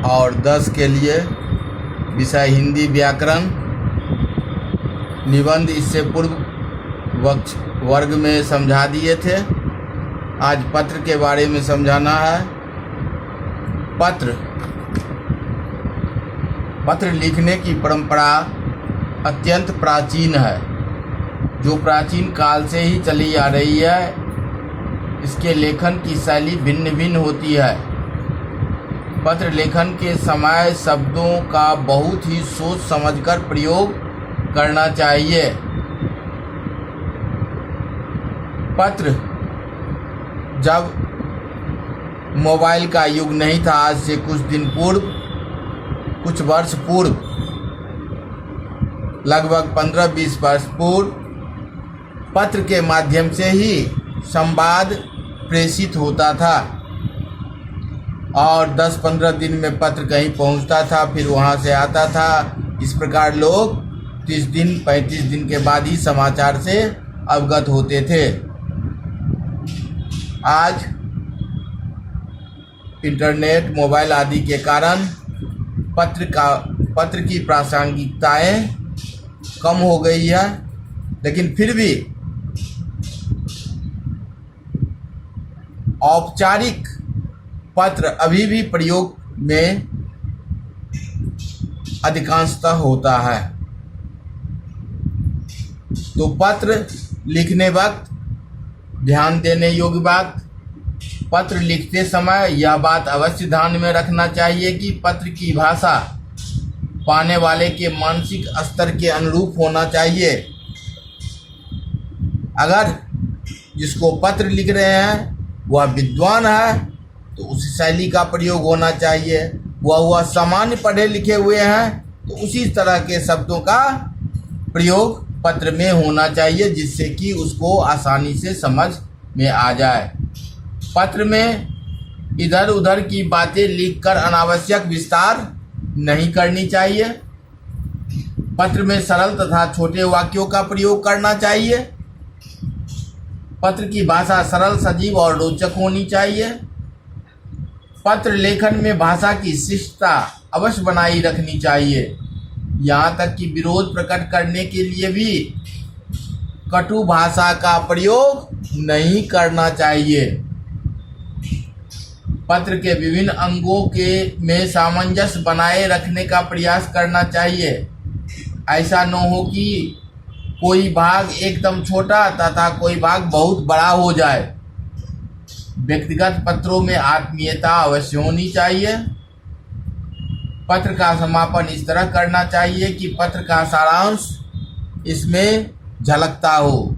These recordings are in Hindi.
और 10 के लिए विषय हिंदी व्याकरण। निबंध इससे पूर्व वर्ग में समझा दिए थे। आज पत्र के बारे में समझाना है। पत्र लिखने की परंपरा अत्यंत प्राचीन है, जो प्राचीन काल से ही चली आ रही है। इसके लेखन की शैली भिन्न भिन्न होती है। पत्र लेखन के समय शब्दों का बहुत ही सोच समझकर प्रयोग करना चाहिए। पत्र जब मोबाइल का युग नहीं था, आज से कुछ वर्ष पूर्व, लगभग 15-20 वर्ष पूर्व, पत्र के माध्यम से ही संवाद प्रेषित होता था और 10-15 दिन में पत्र कहीं पहुंचता था, फिर वहां से आता था। इस प्रकार लोग 30 दिन 35 दिन के बाद ही समाचार से अवगत होते थे। आज इंटरनेट, मोबाइल आदि के कारण पत्र की प्रासंगिकताएं कम हो गई है, लेकिन फिर भी औपचारिक पत्र अभी भी प्रयोग में अधिकांशतः होता है। तो पत्र लिखने वक्त ध्यान देने योग्य बात, पत्र लिखते समय यह बात अवश्य ध्यान में रखना चाहिए कि पत्र की भाषा पाने वाले के मानसिक स्तर के अनुरूप होना चाहिए। अगर जिसको पत्र लिख रहे हैं वह विद्वान है तो उसी शैली का प्रयोग होना चाहिए। वह सामान्य पढ़े लिखे हुए हैं तो उसी तरह के शब्दों का प्रयोग पत्र में होना चाहिए, जिससे कि उसको आसानी से समझ में आ जाए। पत्र में इधर उधर की बातें लिखकर अनावश्यक विस्तार नहीं करनी चाहिए। पत्र में सरल तथा छोटे वाक्यों का प्रयोग करना चाहिए। पत्र की भाषा सरल, सजीव और रोचक होनी चाहिए। पत्र लेखन में भाषा की शिष्टता अवश्य बनाई रखनी चाहिए। यहाँ तक कि विरोध प्रकट करने के लिए भी कटु भाषा का प्रयोग नहीं करना चाहिए। पत्र के विभिन्न अंगों में सामंजस्य बनाए रखने का प्रयास करना चाहिए। ऐसा न हो कि कोई भाग एकदम छोटा तथा कोई भाग बहुत बड़ा हो जाए। व्यक्तिगत पत्रों में आत्मीयता अवश्य होनी चाहिए। पत्र का समापन इस तरह करना चाहिए कि पत्र का सारांश इसमें झलकता हो।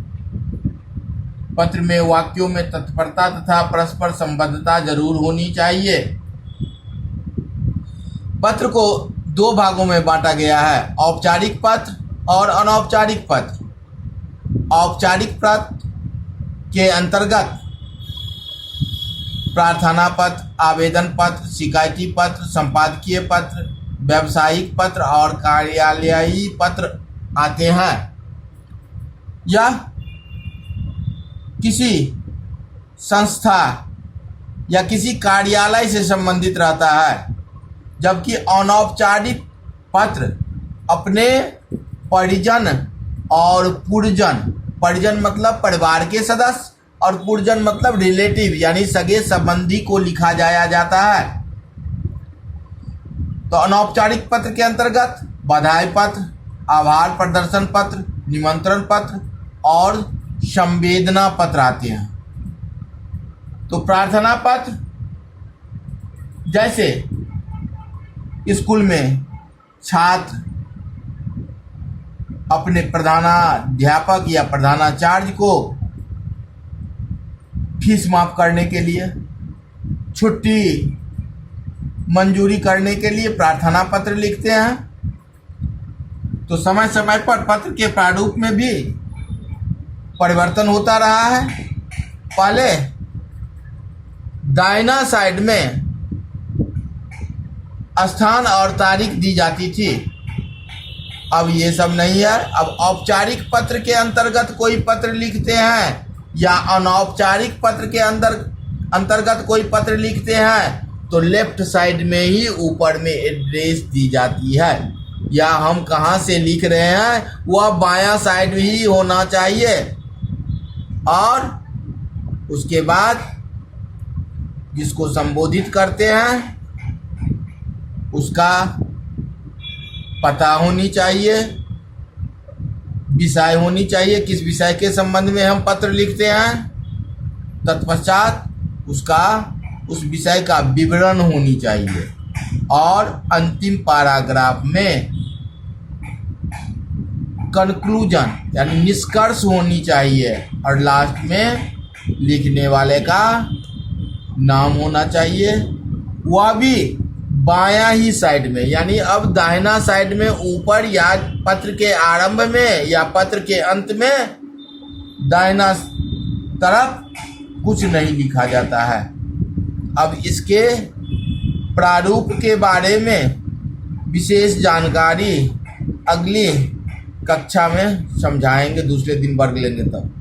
पत्र में वाक्यों में तत्परता तथा परस्पर संबद्धता जरूर होनी चाहिए। पत्र को 2 भागों में बांटा गया है, औपचारिक पत्र और अनौपचारिक पत्र। औपचारिक पत्र के अंतर्गत प्रार्थना पत्र, आवेदन पत्र, शिकायती पत्र, संपादकीय पत्र, व्यावसायिक पत्र और कार्यालयीय पत्र आते हैं। यह किसी संस्था या किसी कार्यालय से संबंधित रहता है, जबकि अनौपचारिक पत्र अपने परिजन और पुरजन, परिजन मतलब परिवार के सदस्य और पुरजन मतलब रिलेटिव यानी सगे संबंधी को लिखा जाता है। तो अनौपचारिक पत्र के अंतर्गत बधाई पत्र, आभार प्रदर्शन पत्र, निमंत्रण पत्र और संवेदना पत्र आते हैं। तो प्रार्थना पत्र जैसे स्कूल में छात्र अपने प्रधानाध्यापक या प्रधानाचार्य को फीस माफ करने के लिए, छुट्टी मंजूरी करने के लिए प्रार्थना पत्र लिखते हैं। तो समय समय पर पत्र के प्रारूप में भी परिवर्तन होता रहा है। पहले दाहिना साइड में स्थान और तारीख दी जाती थी, अब ये सब नहीं है। अब औपचारिक पत्र के अंतर्गत कोई पत्र लिखते हैं या अनौपचारिक पत्र के अंतर्गत कोई पत्र लिखते हैं तो लेफ्ट साइड में ही ऊपर में एड्रेस दी जाती है, या हम कहाँ से लिख रहे हैं वह बायां साइड ही होना चाहिए। और उसके बाद जिसको संबोधित करते हैं उसका पता होनी चाहिए, विषय होनी चाहिए, किस विषय के संबंध में हम पत्र लिखते हैं। तत्पश्चात उस विषय का विवरण होनी चाहिए, और अंतिम पैराग्राफ में कंक्लूजन यानी निष्कर्ष होनी चाहिए, और लास्ट में लिखने वाले का नाम होना चाहिए, वह भी बायां ही साइड में। यानी अब दाहिना साइड में ऊपर या पत्र के आरंभ में या पत्र के अंत में दाहिना तरफ कुछ नहीं लिखा जाता है। अब इसके प्रारूप के बारे में विशेष जानकारी अगली कक्षा में समझाएंगे, दूसरे दिन वर्ग लेंगे तब।